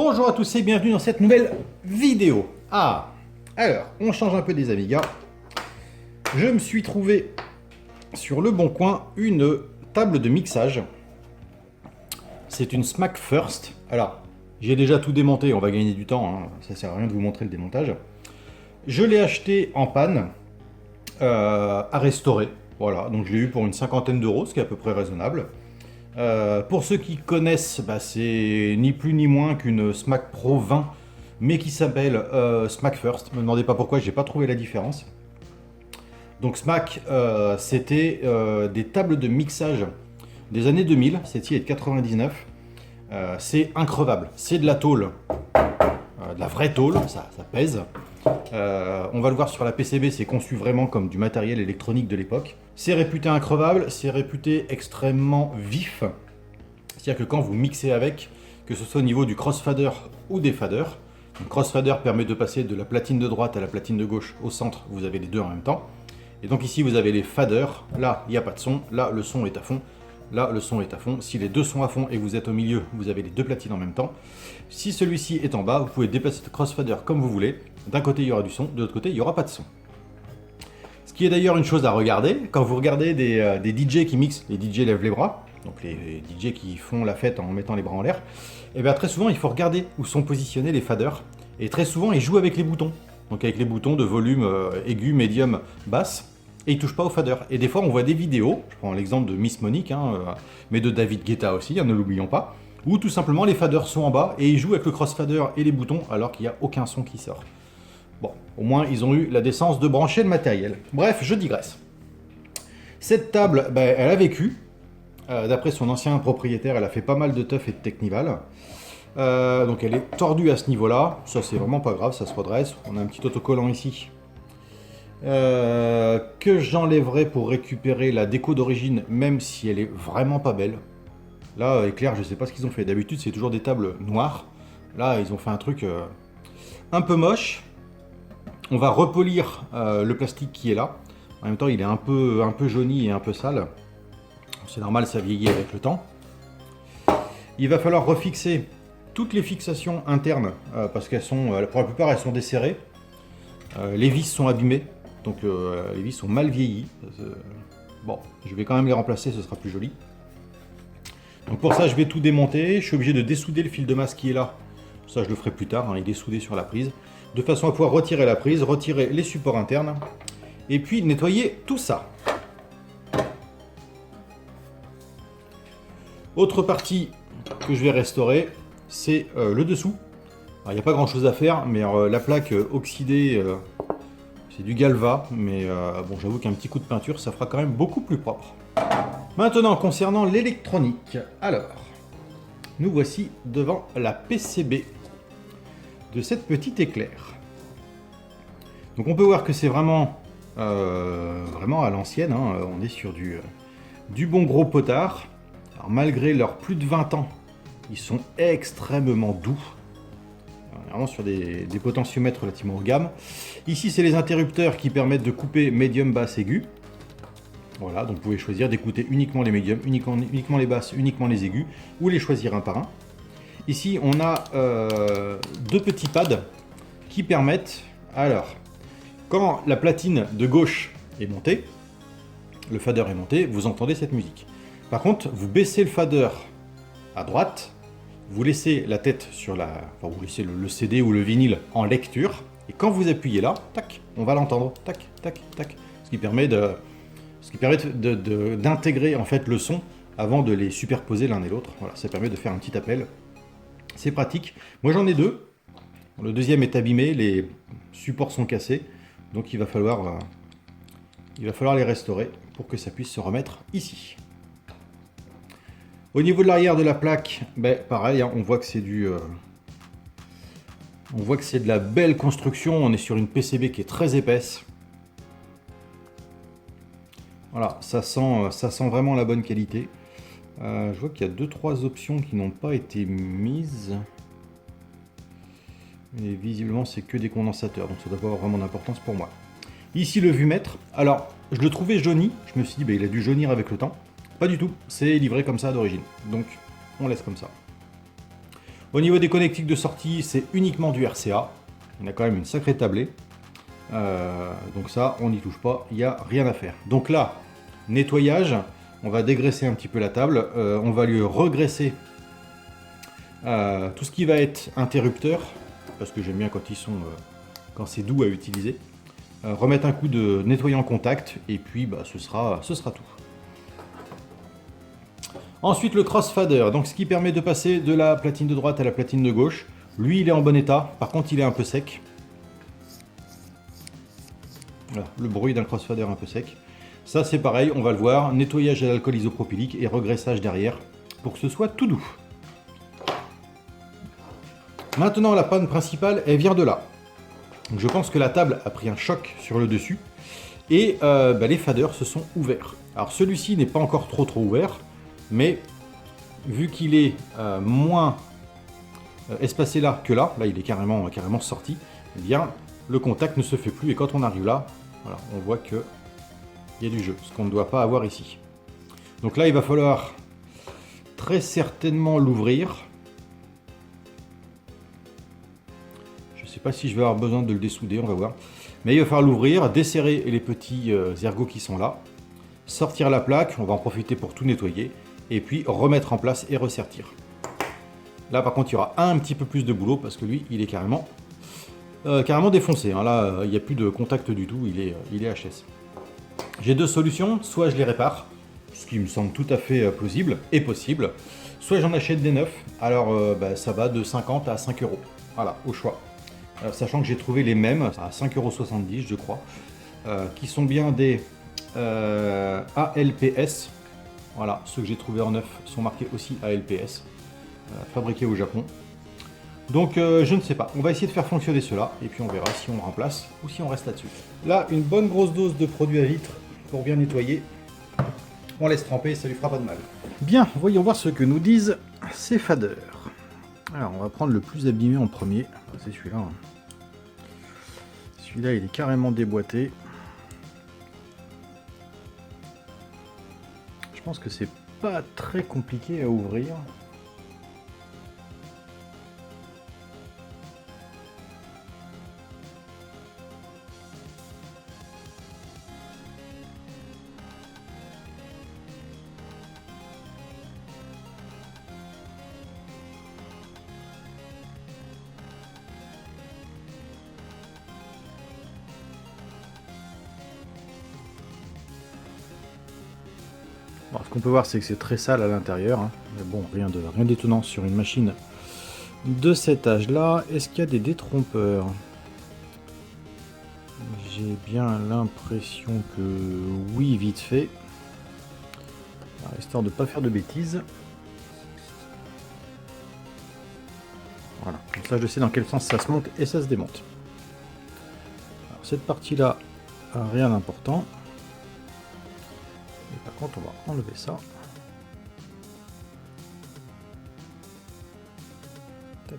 Bonjour à tous et bienvenue dans cette nouvelle vidéo. Alors, on change un peu des Amiga. Je me suis trouvé sur le bon coin une table de mixage. C'est une Smack First. Alors, j'ai déjà tout démonté, on va gagner du temps, hein. Ça sert à rien de vous montrer le démontage. Je l'ai acheté en panne à restaurer. Voilà, donc je l'ai eu pour une cinquantaine d'euros, ce qui est à peu près raisonnable. Pour ceux qui connaissent, c'est ni plus ni moins qu'une Smack Pro 20, mais qui s'appelle Smack First. Ne me demandez pas pourquoi, j'ai pas trouvé la différence. Donc Smack, c'était des tables de mixage des années 2000, celle-ci est de 99. C'est increvable, c'est de la tôle, de la vraie tôle, ça pèse. On va le voir sur la PCB, c'est conçu vraiment comme du matériel électronique de l'époque. C'est réputé increvable, c'est réputé extrêmement vif. C'est-à-dire que quand vous mixez avec, que ce soit au niveau du crossfader ou des faders, le crossfader permet de passer de la platine de droite à la platine de gauche au centre, vous avez les deux en même temps. Et donc ici vous avez les faders, là il n'y a pas de son, là le son est à fond, là le son est à fond. Si les deux sont à fond et vous êtes au milieu, vous avez les deux platines en même temps. Si celui-ci est en bas, vous pouvez déplacer le crossfader comme vous voulez. D'un côté il y aura du son, de l'autre côté il n'y aura pas de son. Ce qui est d'ailleurs une chose à regarder, quand vous regardez des DJ qui mixent, les DJ lèvent les bras, donc les DJ qui font la fête en mettant les bras en l'air, et bien très souvent il faut regarder où sont positionnés les faders, et très souvent ils jouent avec les boutons, donc avec les boutons de volume aigu, médium, basse, et ils touchent pas au fader. Et des fois on voit des vidéos, je prends l'exemple de Miss Monique, mais de David Guetta aussi, ne l'oublions pas, où tout simplement les faders sont en bas, et ils jouent avec le crossfader et les boutons, alors qu'il n'y a aucun son qui sort. Bon, au moins ils ont eu la décence de brancher le matériel. Bref, je digresse. Cette table, elle a vécu. D'après son ancien propriétaire, elle a fait pas mal de teuf et de technival. Donc elle est tordue à ce niveau-là. Ça, c'est vraiment pas grave, ça se redresse. On a un petit autocollant ici. Que j'enlèverai pour récupérer la déco d'origine, même si elle est vraiment pas belle. Là, éclair, je sais pas ce qu'ils ont fait. D'habitude, c'est toujours des tables noires. Là, ils ont fait un truc un peu moche. On va repolir le plastique qui est là. En même temps, il est un peu jauni et un peu sale. C'est normal, ça vieillit avec le temps. Il va falloir refixer toutes les fixations internes parce qu'elles sont, pour la plupart, elles sont desserrées. Les vis sont abîmées, donc les vis sont mal vieillies. Bon, je vais quand même les remplacer, ce sera plus joli. Donc pour ça, je vais tout démonter. Je suis obligé de dessouder le fil de masse qui est là. Ça, je le ferai plus tard, il est soudé sur la prise. De façon à pouvoir retirer la prise, retirer les supports internes, et puis nettoyer tout ça. Autre partie que je vais restaurer, c'est le dessous. Il n'y a pas grand chose à faire, mais la plaque oxydée, c'est du Galva, mais bon, j'avoue qu'un petit coup de peinture, ça fera quand même beaucoup plus propre. Maintenant, concernant l'électronique, alors, nous voici devant la PCB de cette petite éclair. Donc on peut voir que c'est vraiment à l'ancienne, on est sur du bon gros potard. Alors malgré leurs plus de 20 ans, ils sont extrêmement doux. On est vraiment sur des potentiomètres relativement haut de gamme. Ici c'est les interrupteurs qui permettent de couper médium, basse, aigu. Voilà, donc vous pouvez choisir d'écouter uniquement les médiums, uniquement les basses, uniquement les aigus, ou les choisir un par un. Ici, on a deux petits pads qui permettent, alors, quand la platine de gauche est montée, le fader est monté, vous entendez cette musique. Par contre, vous baissez le fader à droite, vous laissez la tête sur vous laissez le CD ou le vinyle en lecture, et quand vous appuyez là, tac, on va l'entendre, tac, tac, tac, ce qui permet d'intégrer en fait le son avant de les superposer l'un et l'autre. Voilà, ça permet de faire un petit appel. C'est pratique. Moi j'en ai deux. Le deuxième est abîmé, les supports sont cassés. Donc il va falloir les restaurer pour que ça puisse se remettre ici. Au niveau de l'arrière de la plaque, pareil, on voit que c'est de la belle construction. On est sur une PCB qui est très épaisse. Voilà, ça sent vraiment la bonne qualité. Je vois qu'il y a 2-3 options qui n'ont pas été mises. Et visiblement, c'est que des condensateurs, donc ça doit pas avoir vraiment d'importance pour moi. Ici, le vumètre. Alors, je le trouvais jauni. Je me suis dit, il a dû jaunir avec le temps. Pas du tout, c'est livré comme ça d'origine. Donc, on laisse comme ça. Au niveau des connectiques de sortie, c'est uniquement du RCA. Il a quand même une sacrée tablée. Donc ça, on n'y touche pas, il n'y a rien à faire. Donc là, nettoyage, on va dégraisser un petit peu la table. On va lui regraisser tout ce qui va être interrupteur, parce que j'aime bien quand ils sont, quand c'est doux à utiliser. Remettre un coup de nettoyant contact, et puis bah, ce sera tout. Ensuite, le crossfader, donc ce qui permet de passer de la platine de droite à la platine de gauche. Lui, il est en bon état, par contre, il est un peu sec. Voilà, le bruit d'un crossfader un peu sec. Ça, c'est pareil, on va le voir. Nettoyage à l'alcool isopropylique et regraissage derrière pour que ce soit tout doux. Maintenant, la panne principale, elle vient de là. Donc, je pense que la table a pris un choc sur le dessus et bah, les faders se sont ouverts. Alors, celui-ci n'est pas encore trop ouvert, mais vu qu'il est moins espacé là que là il est carrément sorti, eh bien le contact ne se fait plus et quand on arrive là, voilà, on voit que il y a du jeu, ce qu'on ne doit pas avoir ici. Donc là, il va falloir très certainement l'ouvrir. Je ne sais pas si je vais avoir besoin de le dessouder, on va voir. Mais il va falloir l'ouvrir, desserrer les petits ergots qui sont là, sortir la plaque, on va en profiter pour tout nettoyer, et puis remettre en place et ressertir. Là par contre il y aura un petit peu plus de boulot parce que lui il est carrément défoncé. Hein. Là il n'y a plus de contact du tout, il est HS. J'ai deux solutions, soit je les répare, ce qui me semble tout à fait plausible et possible, soit j'en achète des neufs, alors bah, ça va de 50 à 5 euros, voilà, au choix. Sachant que j'ai trouvé les mêmes, à 5,70 € je crois, qui sont bien des ALPS. Voilà, ceux que j'ai trouvés en neuf sont marqués aussi ALPS, fabriqués au Japon. Donc je ne sais pas, on va essayer de faire fonctionner cela, et puis on verra si on le remplace ou si on reste là-dessus. Là, une bonne grosse dose de produit à vitre pour bien nettoyer. On laisse tremper, ça lui fera pas de mal. Bien, voyons voir ce que nous disent ces faders. Alors, on va prendre le plus abîmé en premier, c'est celui-là. Celui-là, il est carrément déboîté. Je pense que c'est pas très compliqué à ouvrir. Alors, ce qu'on peut voir, c'est que c'est très sale à l'intérieur, hein. Mais bon, rien d'étonnant sur une machine de cet âge-là. Est-ce qu'il y a des détrompeurs? J'ai bien l'impression que oui, vite fait. Alors, histoire de ne pas faire de bêtises. Voilà, comme ça je sais dans quel sens ça se monte et ça se démonte. Alors, cette partie-là, rien d'important. Par contre, on va enlever ça. Tac.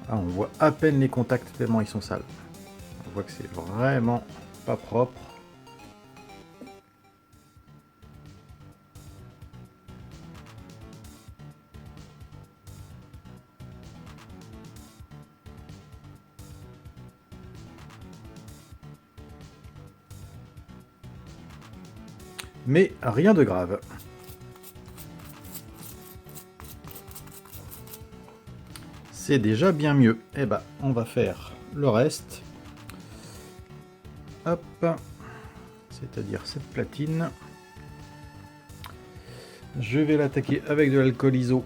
Ah, on voit à peine les contacts tellement ils sont sales. On voit que c'est vraiment pas propre. Mais rien de grave. C'est déjà bien mieux. Et ben, on va faire le reste. Hop. C'est-à-dire cette platine. Je vais l'attaquer avec de l'alcool iso.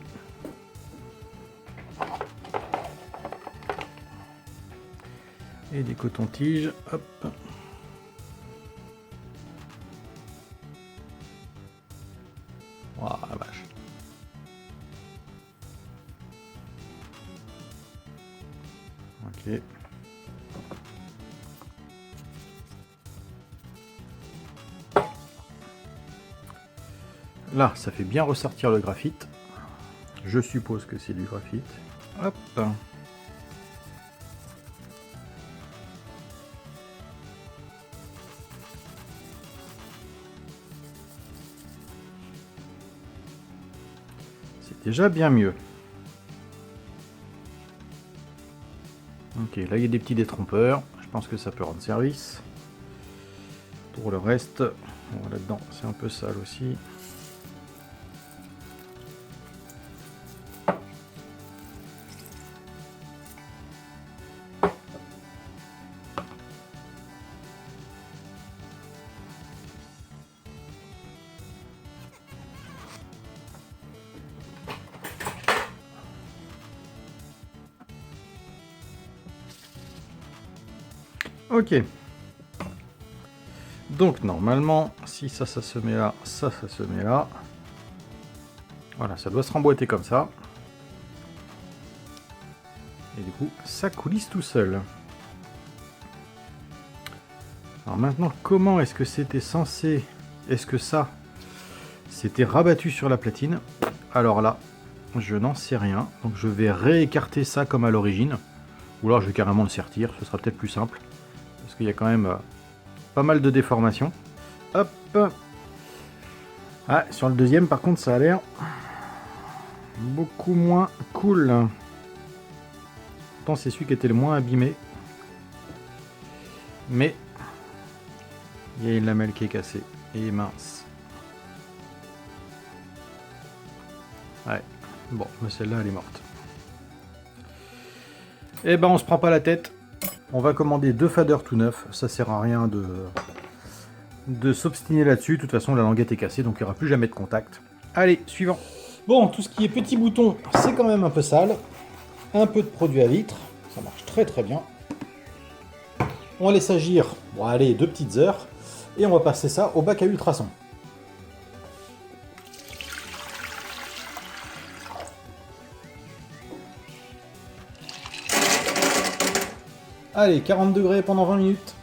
Et des cotons-tiges. Hop. Oh la vache. Ok. Là, ça fait bien ressortir le graphite. Je suppose que c'est du graphite. Hop. déjà bien mieux. Ok, là il y a des petits détrompeurs. Je pense que ça peut rendre service. Pour le reste, bon, là-dedans c'est un peu sale aussi. Ok. Donc normalement, si ça se met là, ça se met là. Voilà, ça doit se remboîter comme ça. Et du coup, ça coulisse tout seul. Alors maintenant, comment est-ce que c'était censé... Est-ce que ça, c'était rabattu sur la platine? Alors là, je n'en sais rien. Donc je vais réécarter ça comme à l'origine. Ou alors je vais carrément le sertir, ce sera peut-être plus simple. Parce qu'il y a quand même pas mal de déformations. Hop. Ah, sur le deuxième par contre ça a l'air beaucoup moins cool. Pourtant c'est celui qui était le moins abîmé. Mais il y a une lamelle qui est cassée. Et mince. Ouais. Bon, mais celle-là elle est morte. Eh ben on se prend pas la tête. On va commander 2 faders tout neufs. Ça sert à rien de s'obstiner là-dessus. De toute façon la languette est cassée donc il n'y aura plus jamais de contact. Allez, suivant. Bon, tout ce qui est petit bouton, c'est quand même un peu sale. Un peu de produit à vitre. Ça marche très très bien. On laisse agir, bon allez, 2 petites heures. Et on va passer ça au bac à ultrasons. Allez, 40 degrés pendant 20 minutes.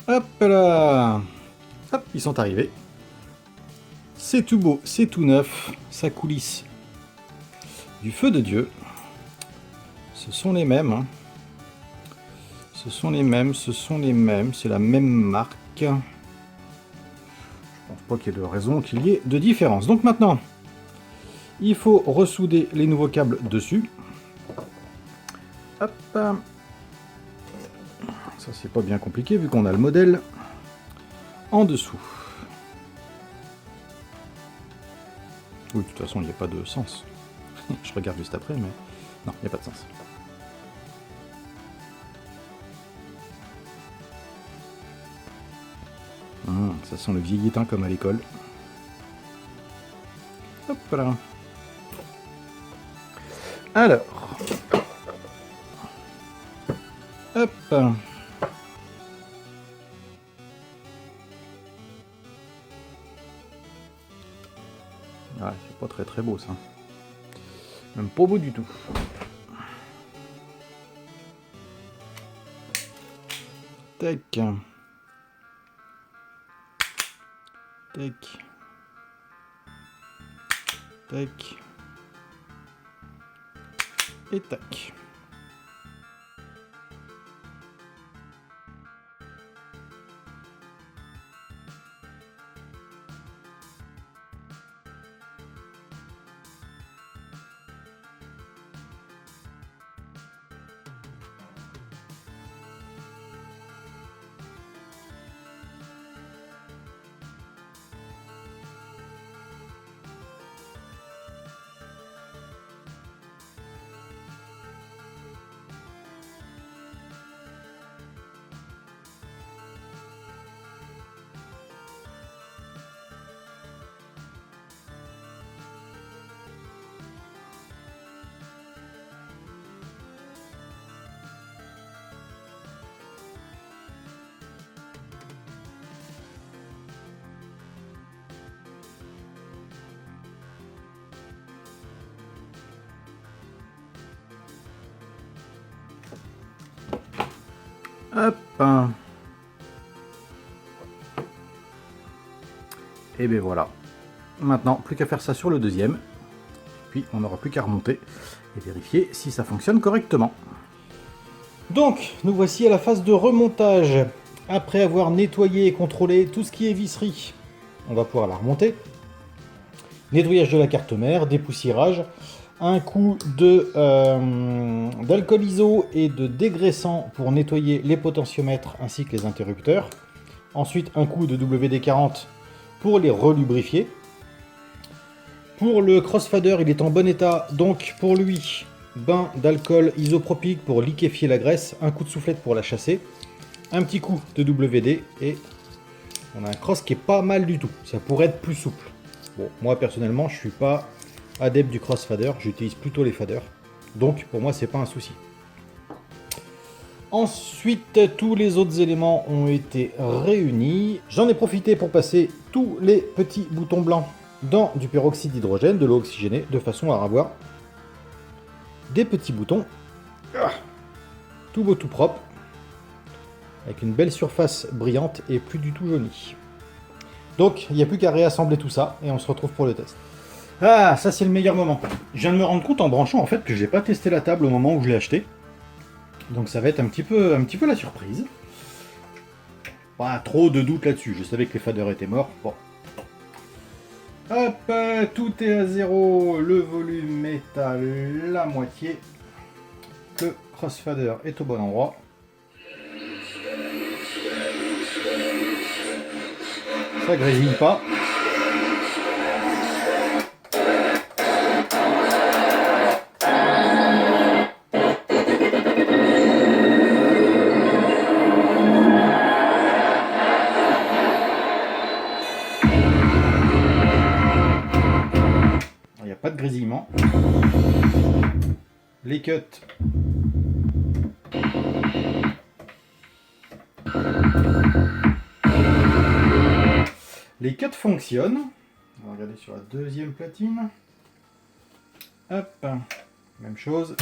Hop là. Hop, ils sont arrivés. C'est tout beau, c'est tout neuf. Ça coulisse du feu de Dieu. Ce sont les mêmes. Hein. Ce sont les mêmes, ce sont les mêmes. C'est la même marque. Je pense pas qu'il y ait de raison qu'il y ait de différence. Donc maintenant, il faut ressouder les nouveaux câbles dessus. Hop. Ça c'est pas bien compliqué vu qu'on a le modèle en dessous. Oui, de toute façon, il n'y a pas de sens. Je regarde juste après, mais non, il n'y a pas de sens. Ça sent le vieil étain comme à l'école. Hop là. Alors. Hop. Ah, c'est pas très très beau ça. Même pas beau du tout. Tac. Tac. Tac. Et tac. Hop. Et bien voilà. Maintenant, plus qu'à faire ça sur le deuxième. Puis on n'aura plus qu'à remonter et vérifier si ça fonctionne correctement. Donc, nous voici à la phase de remontage. Après avoir nettoyé et contrôlé tout ce qui est visserie, on va pouvoir la remonter. Nettoyage de la carte mère, dépoussiérage, un coup d'alcool iso et de dégraissant pour nettoyer les potentiomètres ainsi que les interrupteurs. Ensuite, un coup de WD-40 pour les relubrifier. Pour le crossfader, il est en bon état, donc pour lui, bain d'alcool isopropique pour liquéfier la graisse, un coup de soufflette pour la chasser, un petit coup de WD et on a un cross qui est pas mal du tout. Ça pourrait être plus souple. Bon, moi personnellement, je suis pas adepte du crossfader, j'utilise plutôt les faders, donc pour moi c'est pas un souci. Ensuite, tous les autres éléments ont été réunis. J'en ai profité pour passer tous les petits boutons blancs dans du peroxyde d'hydrogène, de l'eau oxygénée, de façon à avoir des petits boutons tout beau, tout propre, avec une belle surface brillante et plus du tout jaunie. Donc, il n'y a plus qu'à réassembler tout ça et on se retrouve pour le test. Ah, ça c'est le meilleur moment. Je viens de me rendre compte en branchant en fait que j'ai pas testé la table au moment où je l'ai acheté. Donc ça va être un petit peu la surprise. Pas trop de doute là-dessus. Je savais que les faders étaient morts. Bon. Hop, tout est à zéro. Le volume est à la moitié. Le crossfader est au bon endroit. Ça grésille pas. Il n'y a pas de grésillement. Les cuts. Les cuts fonctionnent. On va regarder sur la deuxième platine. Hop, même chose.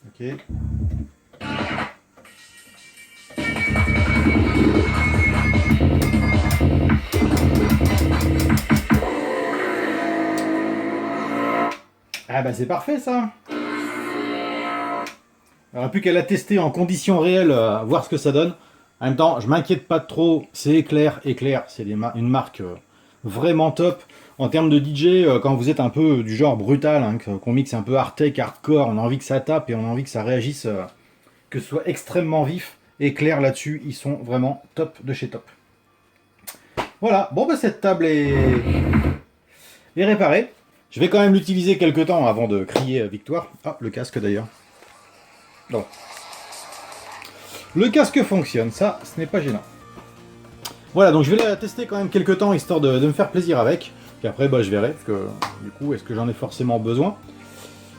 Ok. Ah bah c'est parfait ça. Il n'y aura plus qu'à la tester en conditions réelles, voir ce que ça donne. En même temps, je m'inquiète pas trop, c'est Eclair. Eclair, c'est une marque vraiment top. En termes de DJ, quand vous êtes un peu du genre brutal, hein, qu'on mixe un peu hard tech, hardcore, on a envie que ça tape et on a envie que ça réagisse, que ce soit extrêmement vif. Eclair là-dessus, ils sont vraiment top de chez top. Voilà, bon bah cette table est réparée. Je vais quand même l'utiliser quelques temps avant de crier victoire. Ah, le casque d'ailleurs. Non. Le casque fonctionne, ça, ce n'est pas gênant. Voilà, donc je vais la tester quand même quelques temps, histoire de me faire plaisir avec. Puis après, bah, je verrai, parce que du coup, est-ce que j'en ai forcément besoin?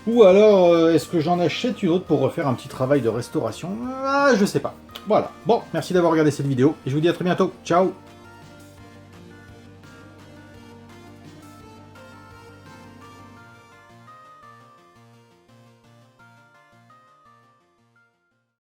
Ou alors, est-ce que j'en achète une autre pour refaire un petit travail de restauration? Ah, je sais pas. Voilà. Bon, merci d'avoir regardé cette vidéo, et je vous dis à très bientôt. Ciao!